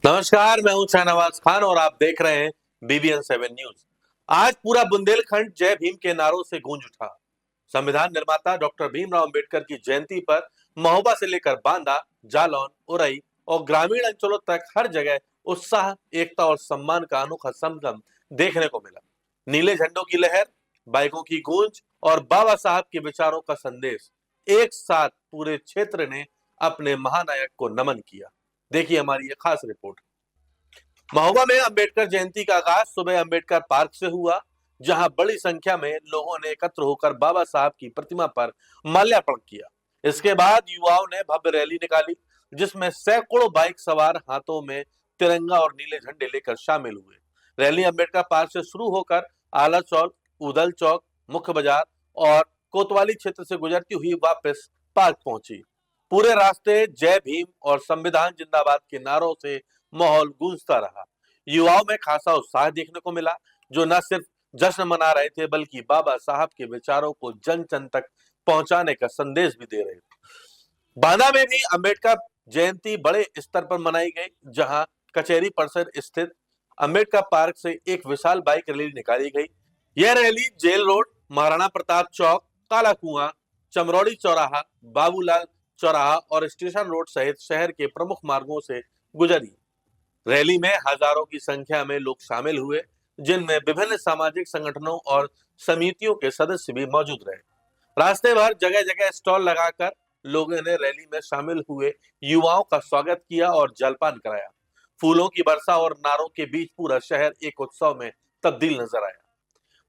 नमस्कार, मैं हूं शाहनवाज खान और आप देख रहे हैं BBN 7 न्यूज। आज पूरा बुंदेलखंड जय भीम के नारों से गूंज उठा। संविधान निर्माता डॉक्टर भीमराव अंबेडकर की जयंती पर महोबा से लेकर बांदा, जालौन, उरई और ग्रामीण अंचलों तक हर जगह उत्साह, एकता और सम्मान का अनोखा संगम देखने को मिला। नीले झंडों की लहर, बाइकों की गूंज और बाबा साहब के विचारों का संदेश एक साथ पूरे क्षेत्र ने अपने महानायक को नमन किया। देखिए हमारी ये खास रिपोर्ट। महोबा में अंबेडकर जयंती का आगाज सुबह अंबेडकर पार्क से हुआ, जहां बड़ी संख्या में लोगों ने एकत्र होकर बाबा साहब की प्रतिमा पर माल्यार्पण किया। इसके बाद युवाओं ने भव्य रैली निकाली, जिसमें सैकड़ों बाइक सवार हाथों में तिरंगा और नीले झंडे लेकर शामिल हुए। रैली अंबेडकर पार्क से शुरू होकर आला चौक, उदल चौक, मुख्य बाजार और कोतवाली क्षेत्र से गुजरती हुई वापस पार्क पहुंची। पूरे रास्ते जय भीम और संविधान जिंदाबाद के नारों से माहौल गूंजता रहा। युवाओं में खासा उत्साह देखने को मिला, जो न सिर्फ जश्न मना रहे थे बल्कि बाबा साहब के विचारों को जन जन तक पहुंचाने का संदेश भी दे रहे थे। बांदा में भी अंबेडकर जयंती बड़े स्तर पर मनाई गई, जहां कचहरी परिसर स्थित अंबेडकर पार्क से एक विशाल बाइक रैली निकाली गई। यह rally jail road, Maharana Pratap Chowk, Kala Kuan, Chamraudi चौराहा, बाबूलाल चौराहा और स्टेशन रोड सहित शहर के प्रमुख मार्गों से गुजरी। रैली में हजारों की संख्या में लोग शामिल हुए, जिनमें विभिन्न सामाजिक संगठनों और समितियों के सदस्य भी मौजूद रहे। रास्ते भर जगह जगह स्टॉल लगाकर लोगों ने रैली में शामिल हुए युवाओं का स्वागत किया और जलपान कराया। फूलों की वर्षा और नारों के बीच पूरा शहर एक उत्सव में तब्दील नजर आया।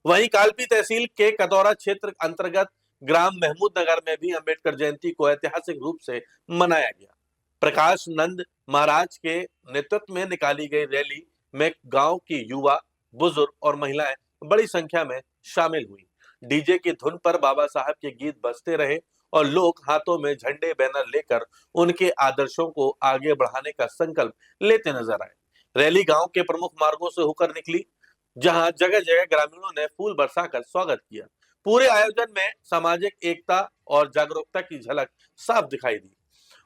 वहीं कालपी तहसील के कतौरा क्षेत्र अंतर्गत ग्राम महमूद नगर में भी अंबेडकर जयंती को ऐतिहासिक रूप से मनाया गया। प्रकाश नंद महाराज के नेतृत्व में निकाली गई रैली में गांव की युवा, बुजुर्ग और महिलाएं बड़ी संख्या में शामिल हुई। डीजे की धुन पर बाबा साहब के गीत बजते रहे और लोग हाथों में झंडे, बैनर लेकर उनके आदर्शों को आगे बढ़ाने का संकल्प लेते नजर आए। रैली गांव के प्रमुख मार्गों से होकर निकली, जहां जगह जगह ग्रामीणों ने फूल बरसाकर स्वागत किया। पूरे आयोजन में सामाजिक एकता और जागरूकता की झलक साफ दिखाई दी।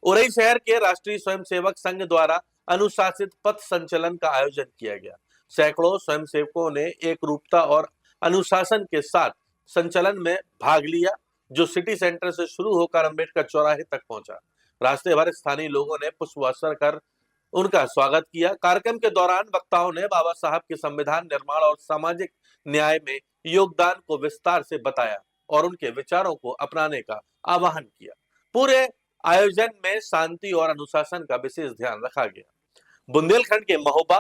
उरई शहर के राष्ट्रीय स्वयंसेवक संघ द्वारा अनुशासित पथ संचलन का आयोजन किया गया। सैकड़ों स्वयंसेवकों ने एक रूपता और अनुशासन के साथ संचलन में भाग लिया, जो सिटी सेंटर से शुरू होकर अंबेडकर चौराहे तक पहुंचा। रास्ते भर स्थानीय लोगों ने पुष्प वर्षा कर उनका स्वागत किया। कार्यक्रम के दौरान वक्ताओं ने बाबा साहब के संविधान निर्माण और सामाजिक न्याय में योगदान को विस्तार से बताया और उनके विचारों को अपनाने का आह्वान किया। पूरे आयोजन में शांति और अनुशासन का विशेष ध्यान रखा गया। बुंदेलखंड के महोबा,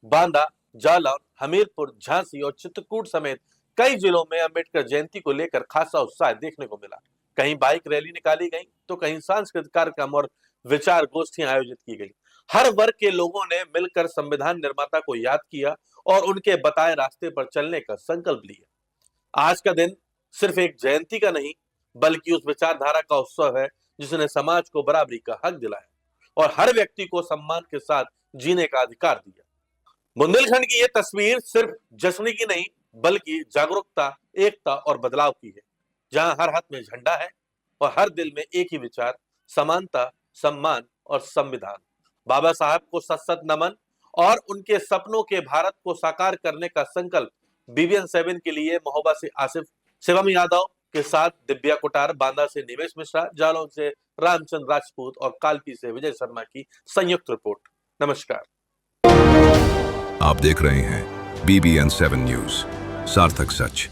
बांदा, जालौन, हमीरपुर, झांसी और चित्रकूट समेत कई जिलों में अंबेडकर जयंती को लेकर खासा उत्साह देखने को मिला। कहीं बाइक रैली निकाली गई तो कहीं सांस्कृतिक कार्यक्रम और विचार गोष्ठियां आयोजित की गई। हर वर्ग के लोगों ने मिलकर संविधान निर्माता को याद किया और उनके बताए रास्ते पर चलने का संकल्प लिया। आज का दिन सिर्फ एक जयंती का नहीं, बल्कि उस विचारधारा का उत्सव है जिसने समाज को बराबरी का हक दिलाया और हर व्यक्ति को सम्मान के साथ जीने का अधिकार दिया। बुंदेलखंड की यह तस्वीर सिर्फ जश्न की नहीं, बल्कि जागरूकता, एकता और बदलाव की है, जहां हर हाथ में झंडा है और हर दिल में एक ही विचार, समानता, सम्मान और संविधान। बाबा साहब को सत सत नमन और उनके सपनों के भारत को साकार करने का संकल्प। BBN 7 के लिए महोबा से आसिफ, शिवम यादव के साथ दिव्या कोटार, बांदा से निवेश मिश्रा, जालौन से रामचंद्र राजपूत और कालपी से विजय शर्मा की संयुक्त रिपोर्ट। नमस्कार। आप देख रहे हैं BBN 7 न्यूज, सार्थक सच।